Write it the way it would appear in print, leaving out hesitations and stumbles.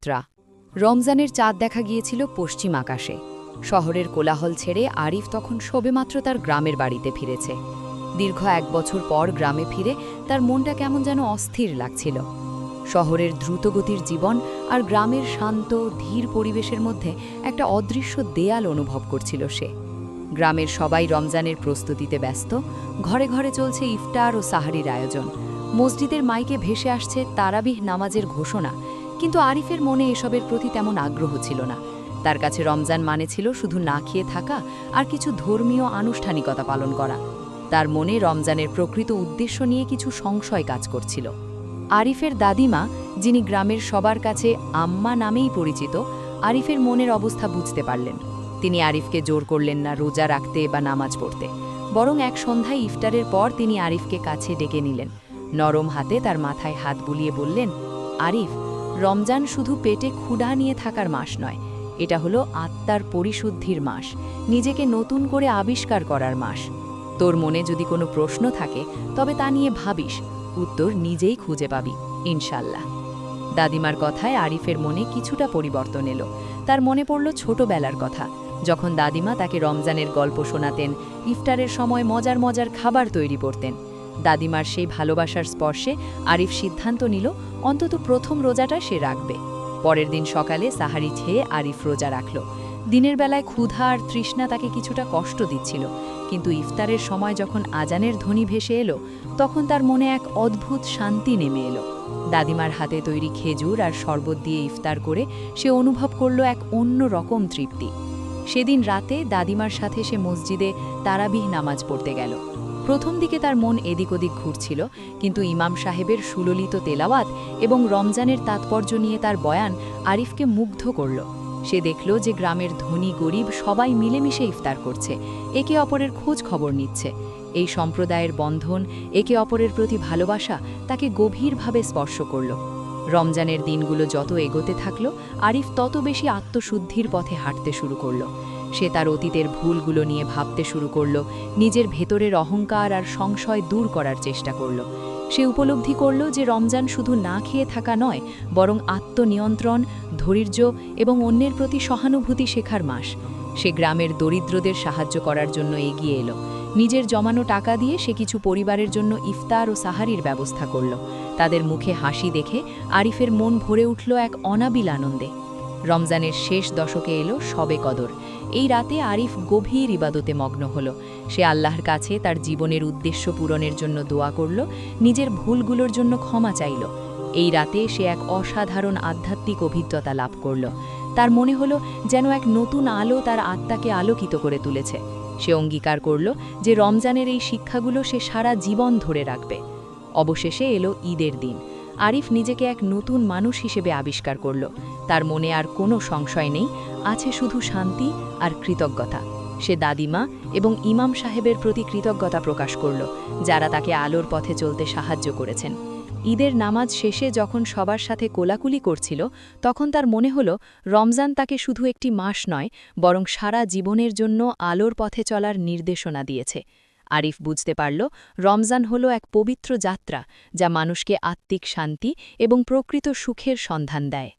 যাত্রা। রমজানের চাঁদ দেখা গিয়েছিল পশ্চিম আকাশে। শহরের কোলাহল ছেড়ে আরিফ তখন সবেমাত্র তার গ্রামের বাড়িতে ফিরেছে। দীর্ঘ 1 বছর পর গ্রামে ফিরে তার মনটা কেমন যেন অস্থির লাগছিল। শহরের দ্রুতগতির জীবন আর গ্রামের শান্ত ধীর পরিবেশের মধ্যে একটা অদৃশ্য দেয়াল অনুভব করছিল সে। গ্রামের সবাই রমজানের প্রস্তুতিতে ব্যস্ত, ঘরে ঘরে চলছে ইফতার ও সাহারির আয়োজন। মসজিদের মাইকে ভেসে আসছে তারাবিহ নামাজের ঘোষণা, কিন্তু আরিফের মনে এসবের প্রতি তেমন আগ্রহ ছিল না। তার কাছে রমজান মানে ছিল শুধু না খেয়ে থাকা আর কিছু ধর্মীয় আনুষ্ঠানিকতা পালন করা। তার মনে রমজানের প্রকৃত উদ্দেশ্য নিয়ে কিছু সংশয় কাজ করছিল। আরিফের দাদিমা, যিনি গ্রামের সবার কাছে আম্মা নামেই পরিচিত, আরিফের মনের অবস্থা বুঝতে পারলেন। তিনি আরিফকে জোর করলেন না রোজা রাখতে বা নামাজ পড়তে, বরং এক সন্ধ্যায় ইফতারের পর তিনি আরিফকে কাছে ডেকে নিলেন। নরম হাতে তার মাথায় হাত বুলিয়ে বললেন, আরিফ, রমজান শুধু পেটে ক্ষুধা নিয়ে থাকার মাস নয়, এটা হলো আত্মার পরিশুদ্ধির মাস, নিজেকে নতুন করে আবিষ্কার করার মাস। তোর মনে যদি কোনো প্রশ্ন থাকে তবে তা নিয়ে ভাবিস, উত্তর নিজেই খুঁজে পাবি ইনশাল্লাহ। দাদিমার কথায় আরিফের মনে কিছুটা পরিবর্তন এলো। তার মনে পড়ল ছোটবেলার কথা, যখন দাদিমা তাকে রমজানের গল্প শোনাতেন, ইফতারের সময় মজার মজার খাবার তৈরি করতেন। দাদিমার সেই ভালোবাসার স্পর্শে আরিফ সিদ্ধান্ত নিল অন্তত প্রথম রোজাটা সে রাখবে। পরের দিন সকালে সাহারি খেয়ে আরিফ রোজা রাখল। দিনের বেলায় ক্ষুধা আর তৃষ্ণা তাকে কিছুটা কষ্ট দিচ্ছিল, কিন্তু ইফতারের সময় যখন আজানের ধ্বনি ভেসে এলো, তখন তার মনে এক অদ্ভুত শান্তি নেমে এলো। দাদিমার হাতে তৈরি খেজুর আর শরবত দিয়ে ইফতার করে সে অনুভব করল এক অন্য রকম তৃপ্তি। সেদিন রাতে দাদিমার সাথে সে মসজিদে তারাবিহ নামাজ পড়তে গেল। প্রথম দিকে তার মন এদিক ওদিক ঘুরছিল, কিন্তু ইমাম সাহেবের সুললিত তেলাওয়াত এবং রমজানের তাৎপর্য নিয়ে তার বয়ান আরিফকে মুগ্ধ করল। সে দেখল যে গ্রামের ধনী গরিব সবাই মিলেমিশে ইফতার করছে, একে অপরের খোঁজ খবর নিচ্ছে। এই সম্প্রদায়ের বন্ধন, একে অপরের প্রতি ভালোবাসা তাকে গভীরভাবে স্পর্শ করল। রমজানের দিনগুলো যত এগোতে থাকল, আরিফ তত বেশি আত্মশুদ্ধির পথে হাঁটতে শুরু করল। সে তার অতীতের ভুলগুলো নিয়ে ভাবতে শুরু করল, নিজের ভেতরের অহংকার আর সংশয় দূর করার চেষ্টা করল। সে উপলব্ধি করল যে রমজান শুধু না খেয়ে থাকা নয়, বরং আত্মনিয়ন্ত্রণ, ধৈর্য এবং অন্যের প্রতি সহানুভূতি শেখার মাস। সে গ্রামের দরিদ্রদের সাহায্য করার জন্য এগিয়ে এলো। নিজের জমানো টাকা দিয়ে সে কিছু পরিবারের জন্য ইফতার ও সাহারির ব্যবস্থা করল। তাদের মুখে হাসি দেখে আরিফের মন ভরে উঠল এক অনাবিল আনন্দে। রমজানের শেষ দশকে এলো শবে কদর। এই রাতে আরিফ গভীর ইবাদতে মগ্ন হল। সে আল্লাহর কাছে তার জীবনের উদ্দেশ্য পূরণের জন্য দোয়া করল, নিজের ভুলগুলোর জন্য ক্ষমা চাইল। এই রাতে সে এক অসাধারণ আধ্যাত্মিক অভিজ্ঞতা লাভ করল। তার মনে হলো যেন এক নতুন আলো তার আত্মাকে আলোকিত করে তুলেছে। সে অঙ্গীকার করল যে রমজানের এই শিক্ষাগুলো সে সারা জীবন ধরে রাখবে। অবশেষে এলো ঈদের দিন। আরিফ নিজেকে এক নতুন মানুষ হিসেবে আবিষ্কার করল। তার মনে আর কোনো সংশয় নেই, আছে শুধু শান্তি আর কৃতজ্ঞতা। সে দাদিমা এবং ইমাম সাহেবের প্রতি কৃতজ্ঞতা প্রকাশ করল, যারা তাকে আলোর পথে চলতে সাহায্য করেছেন। ঈদের নামাজ শেষে যখন সবার সাথে কোলাকুলি করছিল, তখন তার মনে হলো রমজান তাকে শুধু একটি মাস নয়, বরং সারা জীবনের জন্য আলোর পথে চলার নির্দেশনা দিয়েছে। আরিফ বুঝতে পারল রমজান হলো এক পবিত্র যাত্রা, যা মানুষকে আত্মিক শান্তি এবং প্রকৃত সুখের সন্ধান দেয়।